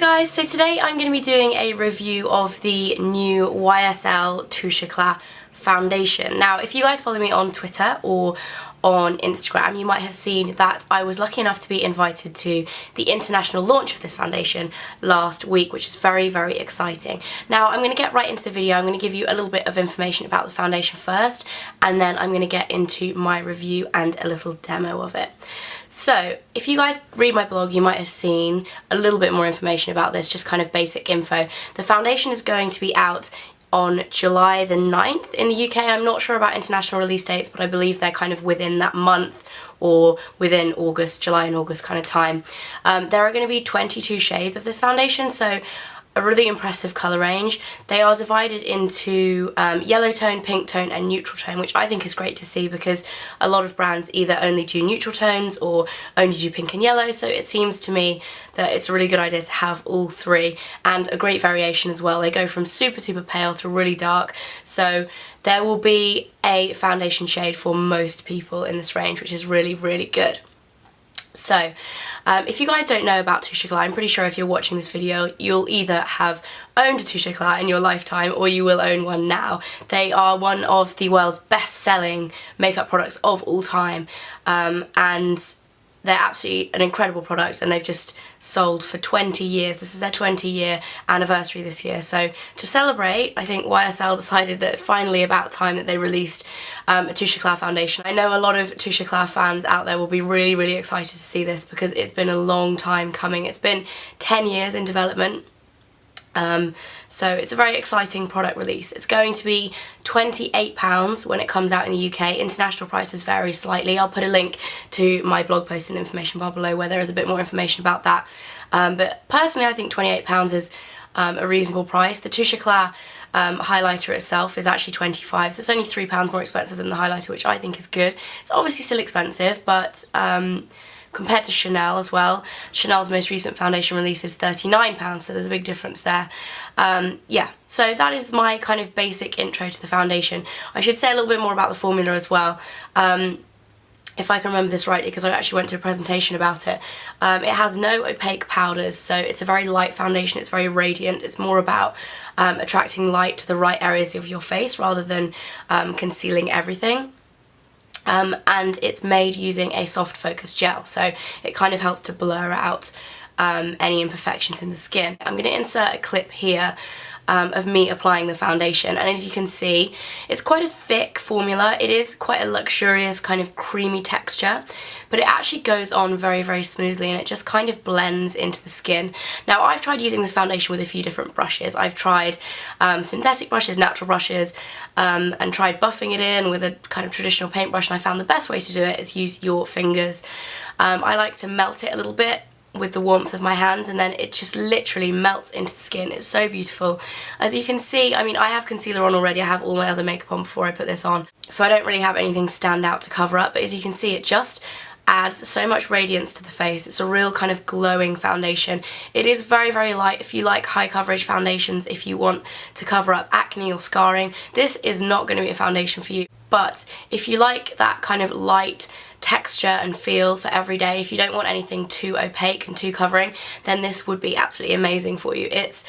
guys, so today I'm going to be doing a review of the new YSL Touche Eclat foundation. Now, if you guys follow me on Twitter or on Instagram, you might have seen that I was lucky enough to be invited to the international launch of this foundation last week, which is very, very exciting. Now, I'm going to get right into the video. I'm going to give you a little bit of information about the foundation first, and then I'm going to get into my review and a little demo of it. So, if you guys read my blog, you might have seen a little bit more information about this, just kind of basic info. The foundation is going to be out on July the 9th in the UK. I'm not sure about international release dates, but I believe they're kind of within that month or within August, July and August kind of time. There are going to be 22 shades of this foundation, so a really impressive colour range. They are divided into yellow tone, pink tone and neutral tone, which I think is great to see because a lot of brands either only do neutral tones or only do pink and yellow, so it seems to me that it's a really good idea to have all three, and a great variation as well. They go from super, super pale to really dark, so there will be a foundation shade for most people in this range, which is really, really good. So, if you guys don't know about Touche Eclat, I'm pretty sure if you're watching this video, you'll either have owned a Touche Eclat in your lifetime or you will own one now. They are one of the world's best-selling makeup products of all time, and they're absolutely an incredible product, and they've just sold for 20 years. This is their 20-year anniversary this year. So to celebrate, I think YSL decided that it's finally about time that they released a Touche Eclat foundation. I know a lot of Touche Eclat fans out there will be really, really excited to see this because it's been a long time coming. It's been 10 years in development. So it's a very exciting product release. It's going to be £28 when it comes out in the UK. International prices vary slightly. I'll put a link to my blog post in the information bar below where there is a bit more information about that. But personally, I think £28 is a reasonable price. The Touche Eclat highlighter itself is actually £25, so it's only £3 more expensive than the highlighter, which I think is good. It's obviously still expensive, but compared to Chanel as well, Chanel's most recent foundation release is £39, so there's a big difference there. Yeah, so that is my kind of basic intro to the foundation. I should say a little bit more about the formula as well, if I can remember this rightly, because I actually went to a presentation about it. It has no opaque powders, so it's a very light foundation, it's very radiant. It's more about attracting light to the right areas of your face rather than concealing everything. And it's made using a soft focus gel, so it kind of helps to blur out any imperfections in the skin. I'm going to insert a clip here of me applying the foundation, and as you can see, it's quite a thick formula. It is quite a luxurious kind of creamy texture, but it actually goes on very, very smoothly, and it just kind of blends into the skin. Now, I've tried using this foundation with a few different brushes. I've tried synthetic brushes, natural brushes, and tried buffing it in with a kind of traditional paintbrush, and I found the best way to do it is use your fingers. I like to melt it a little bit with the warmth of my hands, and then it just literally melts into the skin. It's so beautiful. As you can see, I mean, I have concealer on already. I have all my other makeup on before I put this on, so I don't really have anything stand out to cover up, but as you can see, it just adds so much radiance to the face. It's a real kind of glowing foundation. It is very, very light if you like high coverage foundations, if you want to cover up acne or scarring. This is not going to be a foundation for you, but if you like that kind of light texture and feel for every day, if you don't want anything too opaque and too covering, then this would be absolutely amazing for you. It's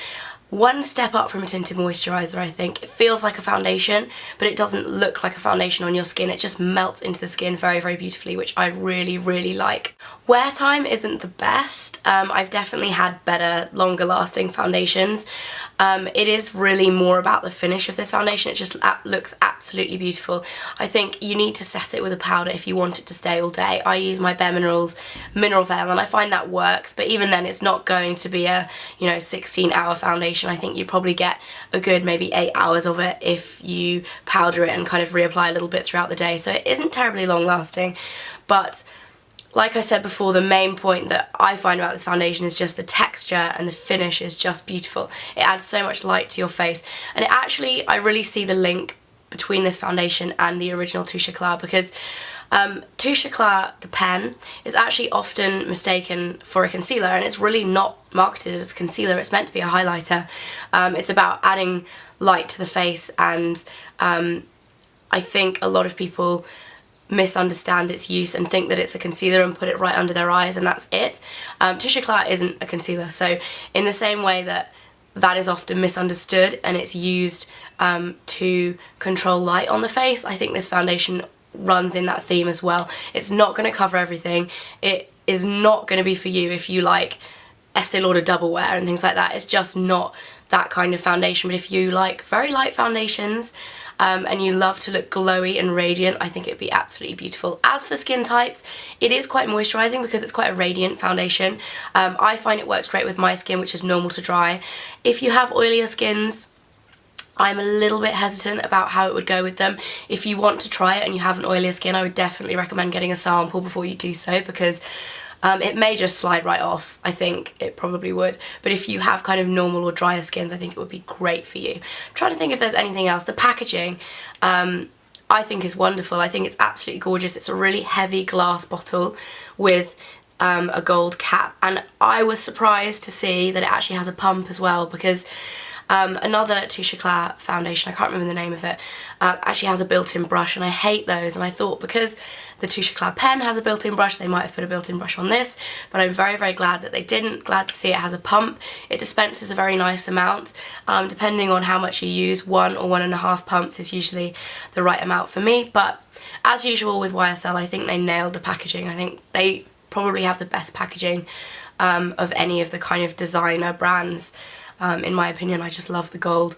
one step up from a tinted moisturiser, I think. It feels like a foundation, but it doesn't look like a foundation on your skin. It just melts into the skin very, very beautifully, which I really, really like. Wear time isn't the best. I've definitely had better, longer lasting foundations. It is really more about the finish of this foundation. It just looks absolutely beautiful. I think you need to set it with a powder if you want it to stay all day. I use my Bare Minerals Mineral Veil, and I find that works, but even then it's not going to be a 16-hour foundation. I think you probably get a good maybe 8 hours of it if you powder it and kind of reapply a little bit throughout the day, so it isn't terribly long lasting. But like I said before, the main point that I find about this foundation is just the texture, and the finish is just beautiful. It adds so much light to your face, and it actually, I really see the link between this foundation and the original Touche Eclat, because Touche Eclat, the pen, is actually often mistaken for a concealer, and it's really not marketed as concealer. It's meant to be a highlighter. It's about adding light to the face, and I think a lot of people misunderstand its use and think that it's a concealer and put it right under their eyes and that's it. Touche Eclat isn't a concealer, so in the same way that is often misunderstood and it's used to control light on the face, I think this foundation runs in that theme as well. It's not going to cover everything. It is not going to be for you if you like Estee Lauder double wear and things like that. It's just not that kind of foundation. But if you like very light foundations and you love to look glowy and radiant, I think it'd be absolutely beautiful. As for skin types, it is quite moisturising because it's quite a radiant foundation. I find it works great with my skin, which is normal to dry. If you have oilier skins, I'm a little bit hesitant about how it would go with them. If you want to try it and you have an oilier skin, I would definitely recommend getting a sample before you do so, because it may just slide right off. I think it probably would. But if you have kind of normal or drier skins, I think it would be great for you. I'm trying to think if there's anything else. The packaging, I think is wonderful. I think it's absolutely gorgeous. It's a really heavy glass bottle with a gold cap. And I was surprised to see that it actually has a pump as well, because another Touche Eclat foundation, I can't remember the name of it, actually has a built-in brush, and I hate those. And I thought because the Touche Eclat pen has a built-in brush, they might have put a built-in brush on this, but I'm very, very glad that they didn't. Glad to see it has a pump. It dispenses a very nice amount. Depending on how much you use, 1 or 1.5 pumps is usually the right amount for me. But as usual with YSL, I think they nailed the packaging. I think they probably have the best packaging of any of the kind of designer brands. In my opinion, I just love the gold.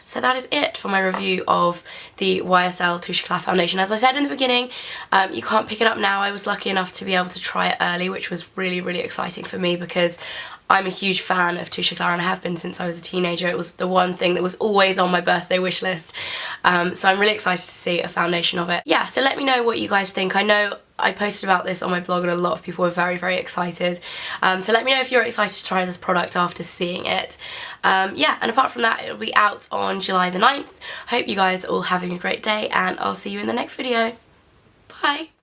So that is it for my review of the YSL Touche Eclat foundation. As I said in the beginning, you can't pick it up now. I was lucky enough to be able to try it early, which was really, really exciting for me because I'm a huge fan of Touche Eclat and I have been since I was a teenager. It was the one thing that was always on my birthday wish list. So I'm really excited to see a foundation of it. Yeah, so let me know what you guys think. I know I posted about this on my blog and a lot of people were very, very excited. So let me know if you're excited to try this product after seeing it. Yeah, and apart from that, it'll be out on July the 9th. Hope you guys are all having a great day and I'll see you in the next video. Bye!